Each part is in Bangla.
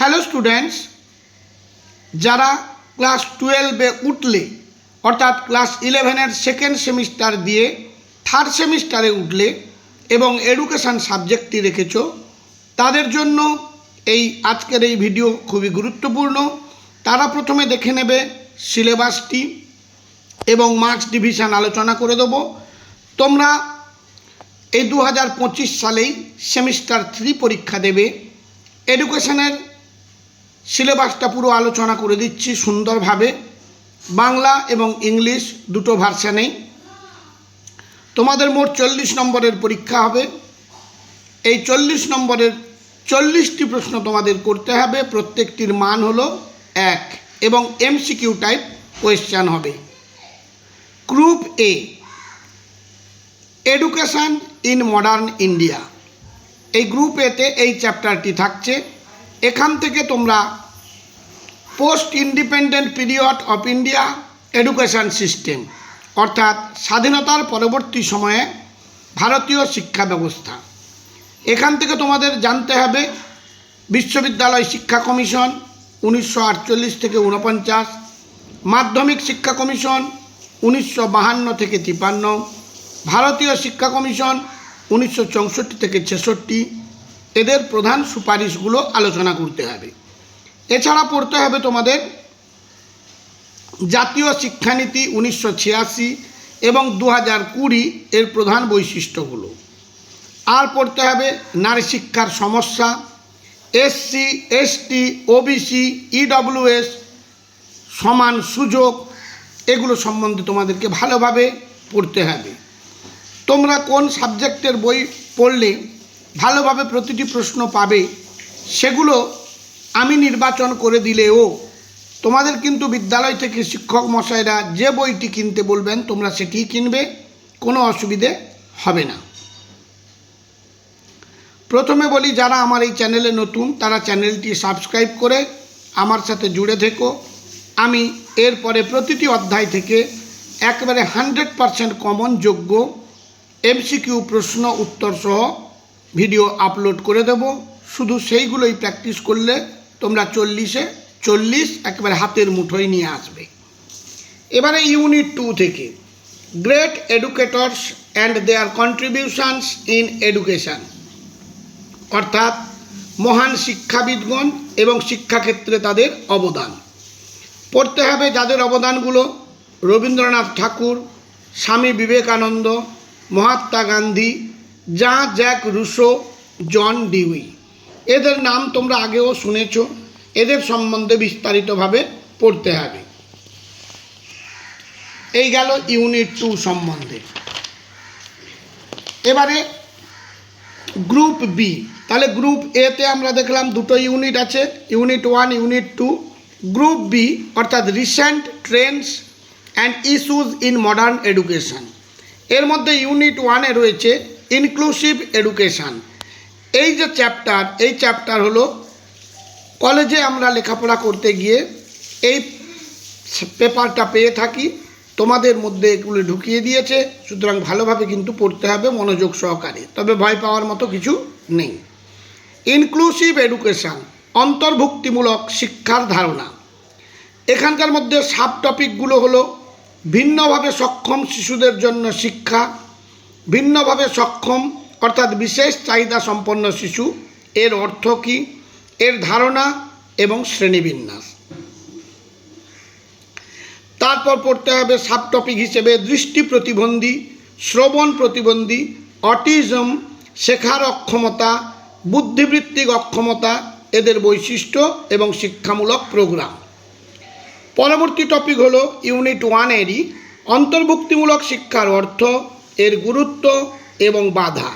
হ্যালো স্টুডেন্টস, যারা ক্লাস 12-এ উঠলে অর্থাৎ ক্লাস 11-এর সেকেন্ড সেমিস্টার দিয়ে থার্ড সেমিস্টারে উঠলে এবং এডুকেশান সাবজেক্টটি রেখেছ, তাদের জন্য এই আজকের এই ভিডিও খুবই গুরুত্বপূর্ণ। তারা প্রথমে দেখে নেবে সিলেবাসটি এবং মার্কস ডিভিশন আলোচনা করে দেব। তোমরা এই 2025 সালেই সেমিস্টার 3 পরীক্ষা দেবে। এডুকেশনের সিলেবাসটা পুরো আলোচনা করে দিচ্ছি সুন্দরভাবে, বাংলা এবং ইংলিশ দুটো ভার্সানেই। তোমাদের মোট 40 নম্বরের পরীক্ষা হবে। এই 40 নম্বরের 40টি প্রশ্ন তোমাদের করতে হবে, প্রত্যেকটির মান হলো 1 এবং এমসিকিউ টাইপ কোয়েশ্চেন হবে। Group A, education in modern India. এই গ্রুপ এতে এই চ্যাপ্টারটি থাকছে। এখান থেকে তোমরা post independent period of India education system অর্থাৎ স্বাধীনতার পরবর্তী সময়ে ভারতীয় শিক্ষা ব্যবস্থা, এখান থেকে তোমাদের জানতে হবে বিশ্ববিদ্যালয় শিক্ষা কমিশন 1948 থেকে 49, মাধ্যমিক শিক্ষা কমিশন 1952 থেকে 53, ভারতীয় শিক্ষা কমিশন 1964 থেকে 66। এদের প্রধান সুপারিশগুলো আলোচনা করতে হবে। এছাড়া পড়তে হবে তোমাদের জাতীয় শিক্ষানীতি 1986 এবং 2020 এর প্রধান বৈশিষ্ট্যগুলো। আর পড়তে হবে নারী শিক্ষার সমস্যা, এসসি, এসটি, ওবিসি, ইডব্লিউএস, সমান সুযোগ, এগুলো সম্বন্ধে তোমাদেরকে ভালোভাবে পড়তে হবে। তোমরা কোন সাবজেক্টের বই পড়লে ভালোভাবে প্রতিটি প্রশ্ন পাবে সেগুলো আমি নির্বাচন করে দিলেও তোমাদের কিন্তু বিদ্যালয় থেকে শিক্ষক মশাইরা যে বইটি কিনতে বলবেন তোমরা সেটিই কিনবে, কোনো অসুবিধে হবে না। প্রথমে বলি, যারা আমার এই চ্যানেলে নতুন তারা চ্যানেলটি সাবস্ক্রাইব করে আমার সাথে জুড়ে থেকো। আমি এরপরে প্রতিটি অধ্যায় থেকে একেবারে 100% কমন যোগ্য এমসিকিউ প্রশ্ন উত্তর সহ ভিডিও আপলোড করে দেব। শুধু সেইগুলোই প্র্যাকটিস করলে তোমরা 40-এ 40 একেবারে হাতের মুঠোয় নিয়ে আসবে। এবারে ইউনিট 2 থেকে great educators and their contributions in education অর্থাৎ মহান শিক্ষাবিদগণ এবং শিক্ষাক্ষেত্রে তাদের অবদান পড়তে হবে। যাদের অবদানগুলো Rabindranath Thakur, Swami Vivekananda, Mahatma Gandhi, Jean Jacques Rousseau, John Dewey. এদের নাম তোমরা আগেও শুনেছ, এদের সম্বন্ধে বিস্তারিতভাবে পড়তে হবে। এই গেল ইউনিট 2 সম্বন্ধে। এবারে গ্রুপ বি, তাহলে গ্রুপ এতে আমরা দেখলাম দুটো ইউনিট আছে, ইউনিট 1, ইউনিট 2। গ্রুপ বি অর্থাৎ recent Trends and issues in modern education. এর মধ্যে ইউনিট 1-এ রয়েছে ইনক্লুসিভ এডুকেশান। এই যে চ্যাপ্টার, এই চ্যাপ্টার হলো কলেজে আমরা লেখাপড়া করতে গিয়ে এই পেপারটা পেয়ে থাকি, তোমাদের মধ্যে এগুলো ঢুকিয়ে দিয়েছে, সুতরাং ভালোভাবে কিন্তু পড়তে হবে মনোযোগ সহকারে, তবে ভয় পাওয়ার মতো কিছু নেই। ইনক্লুসিভ এডুকেশান অন্তর্ভুক্তিমূলক শিক্ষার ধারণা। এখানকার মধ্যে সাব টপিকগুলো হলো ভিন্নভাবে সক্ষম শিশুদের জন্য শিক্ষা, ভিন্নভাবে সক্ষম অর্থাৎ বিশেষ চাহিদা সম্পন্ন শিশু, এর অর্থ কী, এর ধারণা এবং শ্রেণীবিন্যাস। তারপর পড়তে হবে সাব টপিক হিসেবে দৃষ্টি প্রতিবন্ধী, শ্রবণ প্রতিবন্ধী, অটিজম, শেখার অক্ষমতা, বুদ্ধিবৃত্তিক অক্ষমতা, এদের বৈশিষ্ট্য এবং শিক্ষামূলক প্রোগ্রাম। পরবর্তী টপিক হলো ইউনিট 1-এরই অন্তর্ভুক্তিমূলক শিক্ষার অর্থ, এর গুরুত্ব এবং বাধা,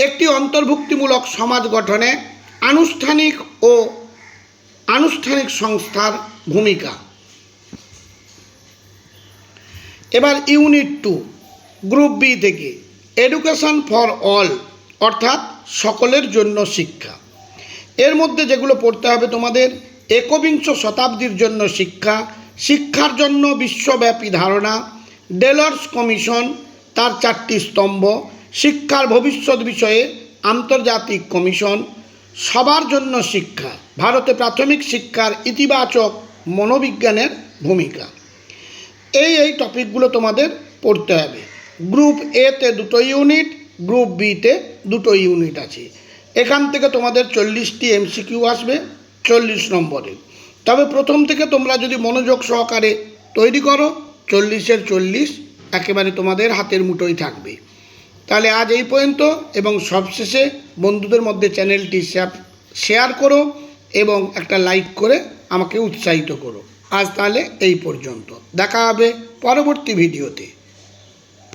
একটি অন্তর্ভুক্তিমূলক সমাজ গঠনে আনুষ্ঠানিক ও আনুষ্ঠানিক সংস্থার ভূমিকা। এবার ইউনিট 2 গ্রুপ বি থেকে এডুকেশন ফর অল অর্থাৎ সকলের জন্য শিক্ষা। এর মধ্যে যেগুলো পড়তে হবে তোমাদের, একবিংশ শতাব্দীর জন্য শিক্ষা, শিক্ষার জন্য বিশ্বব্যাপী ধারণা, ডেলর্স কমিশন তার 4টি স্তম্ভ, শিক্ষার ভবিষ্যৎ বিষয়ে আন্তর্জাতিক কমিশন, সবার জন্য শিক্ষা, ভারতে প্রাথমিক শিক্ষার ইতিবাচক মনোবিজ্ঞানের ভূমিকা। এই টপিকগুলো তোমাদের পড়তে হবে। গ্রুপ এতে 2টো ইউনিট, গ্রুপ বিতে 2টো ইউনিট আছে। এখান থেকে তোমাদের 40টি এমসিকিউ আসবে 40 নম্বরের। তবে প্রথম থেকে তোমরা যদি মনোযোগ সহকারে তৈরি করো 40-এর 40 একেবারে তোমাদের হাতের মুঠোয় থাকবে। তাহলে আজ এই পর্যন্ত, এবং সবশেষে বন্ধুদের মধ্যে চ্যানেলটি শেয়ার করো এবং একটা লাইক করে আমাকে উৎসাহিত করো। আজ তাহলে এই পর্যন্ত, দেখা হবে পরবর্তী ভিডিওতে।